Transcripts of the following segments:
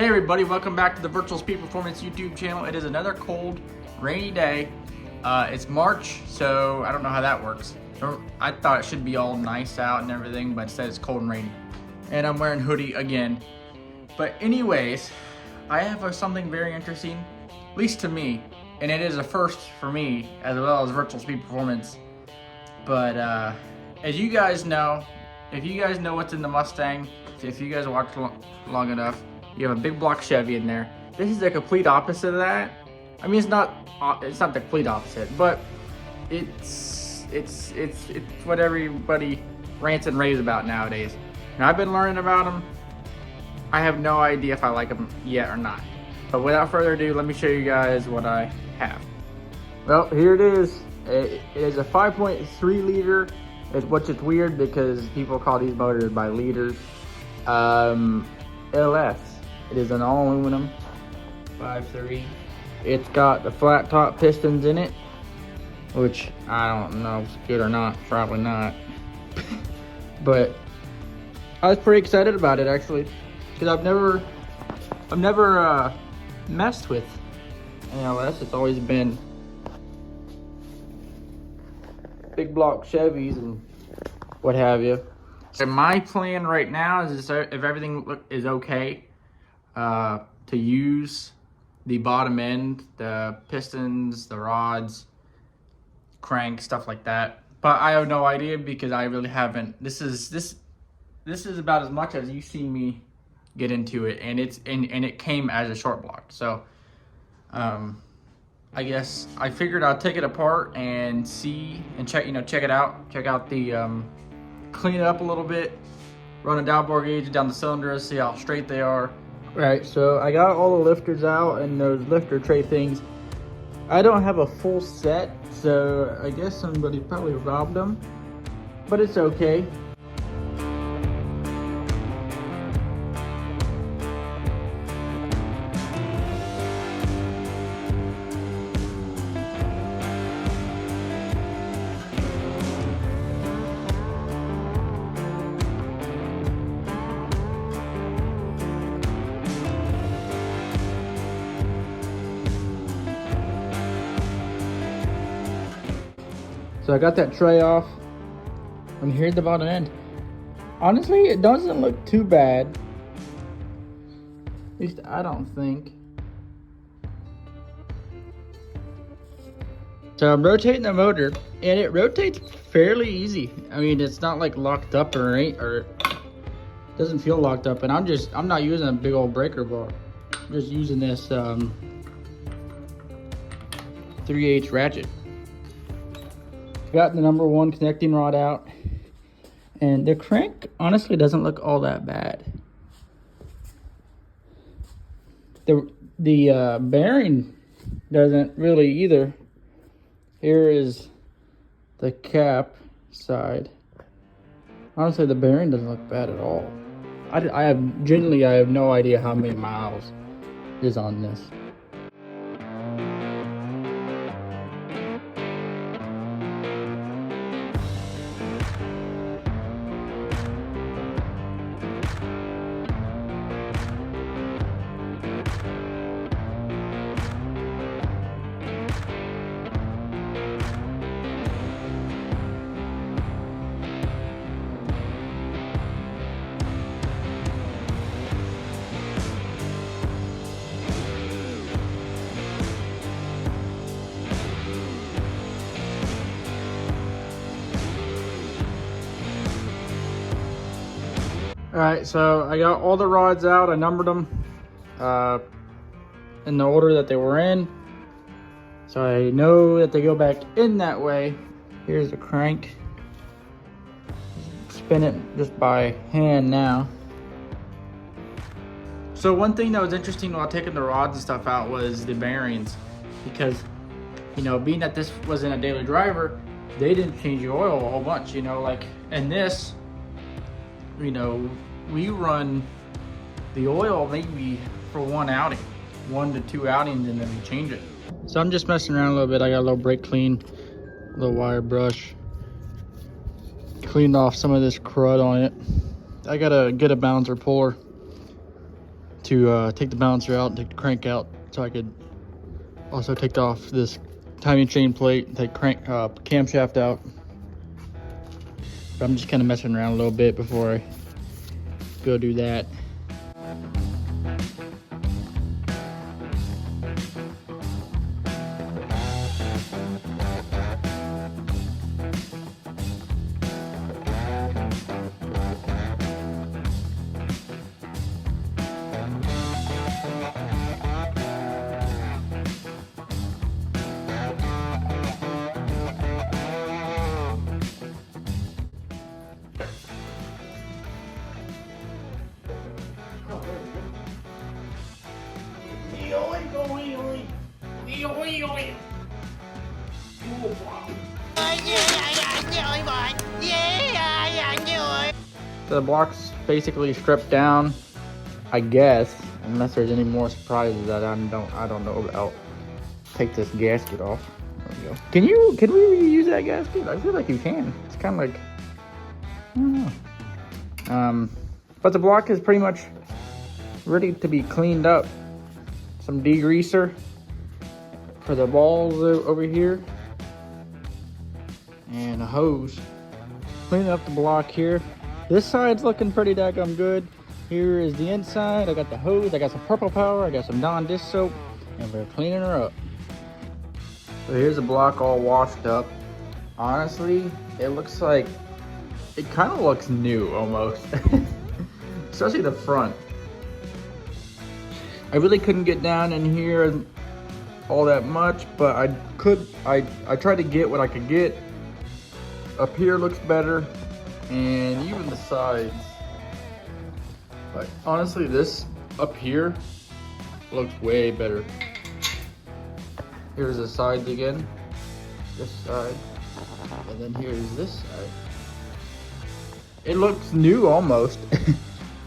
Hey everybody, welcome back to the Virtual Speed Performance YouTube channel. It is another cold, rainy day. It's March, so I don't know how that works. I thought it should be all nice out and everything, but instead it's cold and rainy. And I'm wearing hoodie again. But anyways, I have something very interesting, at least to me, and it is a first for me as well as Virtual Speed Performance. But as you guys know, if you guys know what's in the Mustang, if you guys watch long enough, you have a big block Chevy in there. This is the complete opposite of that. I mean, it's not the complete opposite, but it's what everybody rants and raves about nowadays. And I've been learning about them. I have no idea if I like them yet or not. But without further ado, let me show you guys what I have. Well, here it is. It is a 5.3 liter, which is weird because people call these motors by liters. LS. It is an all aluminum 5.3. It's got the flat top pistons in it, which I don't know if it's good or not. Probably not. But I was pretty excited about it actually, because I've never messed with an LS. It's always been big block Chevys and what have you. So my plan right now is if everything is okay, to use the bottom end, the pistons, the rods, crank, stuff like that. But I have no idea because I really haven't. This is about as much as you've seen me get into it, and it came as a short block. So I guess I figured I'll take it apart and see and check it out. Check out the clean it up a little bit, run a downbore gauge down the cylinders, see how straight they are. Right, so I got all the lifters out and those lifter tray things. I don't have a full set, so I guess somebody probably robbed them, but it's okay. So I got that tray off, and here's the bottom end. Honestly, it doesn't look too bad. At least I don't think. So I'm rotating the motor, and it rotates fairly easy. I mean, it's not like locked up or it doesn't feel locked up. And I'm not using a big old breaker bar. I'm just using this 3/8 ratchet. Got the number 1 connecting rod out, and the crank honestly doesn't look all that bad. The bearing doesn't really either. Here is the cap side. Honestly, the bearing doesn't look bad at all. I have no idea how many miles is on this. All right, so I got all the rods out. I numbered them in the order that they were in, so I know that they go back in that way. Here's the crank. Spin it just by hand now. So one thing that was interesting while taking the rods and stuff out was the bearings, because being that this wasn't a daily driver, they didn't change the oil a whole bunch. Like in this, we run the oil maybe for 1 outing, 1 to 2 outings, and then we change it. So I'm just messing around a little bit. I got a little brake clean, a little wire brush, cleaned off some of this crud on it. I gotta get a balancer puller to take the balancer out and take the crank out, so I could also take off this timing chain plate and take camshaft out. But I'm just kind of messing around a little bit before I go do that. So the block's basically stripped down, I guess, unless there's any more surprises that I don't know about. Take this gasket off. There we go. Can we reuse that gasket? I feel like you can. It's kind of like, I don't know. But the block is pretty much ready to be cleaned up. Some degreaser for the balls over here, and a hose. Cleaning up the block here. This side's looking pretty daggum good. Here is the inside. I got the hose, I got some purple power, I got some Dawn dish soap, and we're cleaning her up. So here's the block all washed up. Honestly, it looks like, it kind of looks new almost. Especially the front. I really couldn't get down in here all that much, but I tried to get what I could get. Up here looks better, and even the sides. But honestly, this up here looks way better. Here's the sides again, this side, and then here's this side. It looks new almost.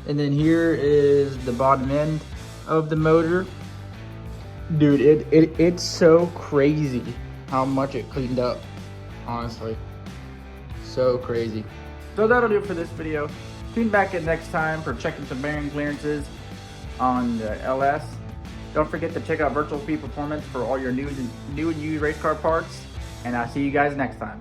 And then here is the bottom end of the motor. Dude, it's so crazy how much it cleaned up, honestly. So crazy. So that'll do it for this video. Tune back in next time for checking some bearing clearances on the LS. Don't forget to check out Virtual Speed Performance for all your new and used race car parts. And I'll see you guys next time.